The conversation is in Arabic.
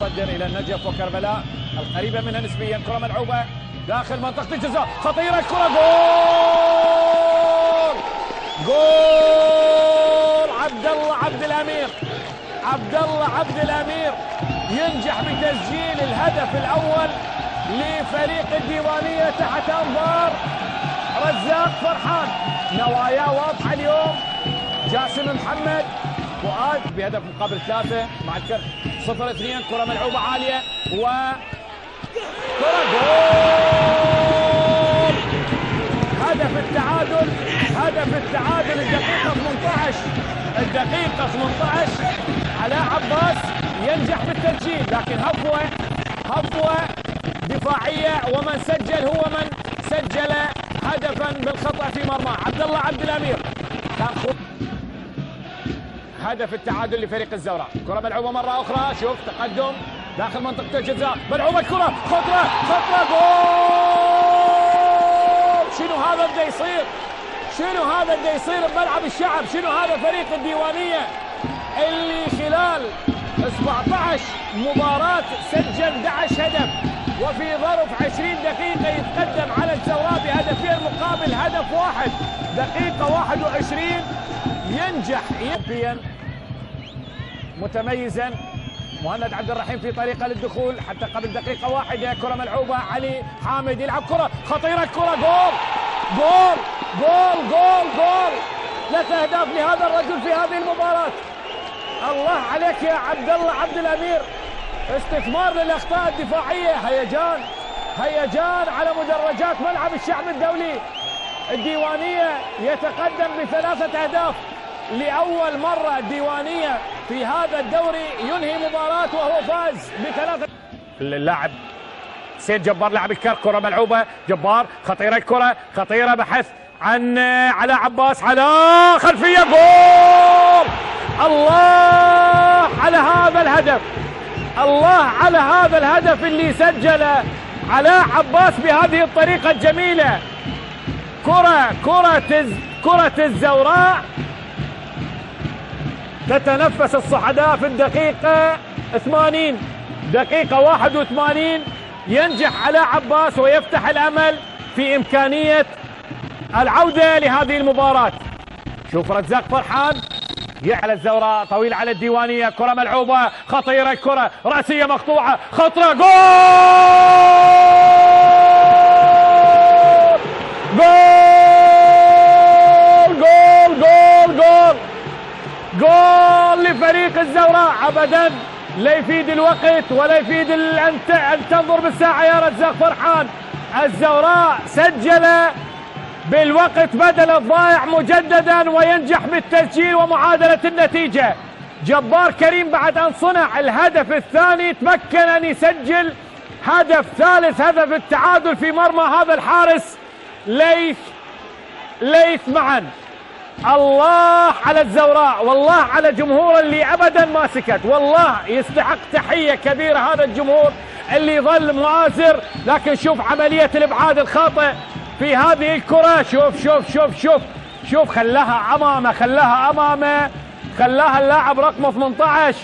صدر الى النجف وكربلاء القريبه منها نسبيا. كره ملعوبه داخل منطقه الجزاء، خطيره الكره، جول جول عبد الله عبد الامير ينجح بتسجيل الهدف الاول لفريق الديوانيه تحت انظار رزاق فرحان. نواياه واضحه اليوم. جاسم محمد فؤاد بهدف مقابل 3 مع الكرت 0-2. كره ملعوبه عاليه و كره جول. هدف التعادل الدقيقه 18 علاء عباس ينجح بالتسجيل، لكن هفوه دفاعيه، ومن سجل هو من سجل هدفا بالخطا في مرمى عبد الله عبد الامير. كان هدف التعادل لفريق الزوراء. كره ملعوبه مره اخرى، شوف تقدم داخل منطقه الجزاء، ملعوبه الكره، خطره جول. شنو هذا بده يصير بملعب الشعب؟ شنو هذا فريق الديوانيه اللي خلال 17 مباراه سجل 11 هدف، وفي ظرف 20 دقيقه يتقدم على الزوراء بهدفين مقابل هدف واحد. دقيقه 21 ينجح متميزا مهند عبد الرحيم في طريقه للدخول حتى قبل دقيقه واحده. كره ملعوبه علي حامد يلعب كره خطيره، الكره جول 3 أهداف لهذا الرجل في هذه المباراه. الله عليك يا عبد الله عبد الامير، استثمار للاخطاء الدفاعيه، هيجان على مدرجات ملعب الشعب الدولي. الديوانيه يتقدم ب3 أهداف. لأول مرة الديوانية في هذا الدوري ينهي مباراة وهو فاز ب3. اللاعب سيد جبار لعب الكرة، كرة ملعوبة جبار، خطيرة الكرة، خطيرة، بحث عن علاء عباس، على خلفية، جول. الله على هذا الهدف اللي سجله علاء عباس بهذه الطريقة الجميلة. كرة الزوراء تتنفس الصعداء في الدقيقة 80، دقيقة 81 ينجح علاء عباس ويفتح الأمل في إمكانية العودة لهذه المباراة. شوف رزاق فرحان على الزوراء، طويل على الديوانية، كرة ملعوبة خطيرة، الكرة رأسية مقطوعة، خطرة، جول لفريق الزوراء. ابدا لا يفيد الوقت ولا يفيد ان تنظر بالساعه يا رزاق فرحان. الزوراء سجل بالوقت بدل الضائع مجددا وينجح بالتسجيل ومعادله النتيجه. جبار كريم بعد ان صنع الهدف الثاني تمكن ان يسجل هدف ثالث، هدف التعادل في مرمى هذا الحارس ليث معا. الله على الزوراء، والله على جمهور اللي ابدا ما سكت، والله يستحق تحيه كبيره هذا الجمهور اللي ظل مؤازر. لكن شوف عمليه الابعاد الخاطئ في هذه الكره، شوف خلاها امامه، خلاها اللاعب رقم 18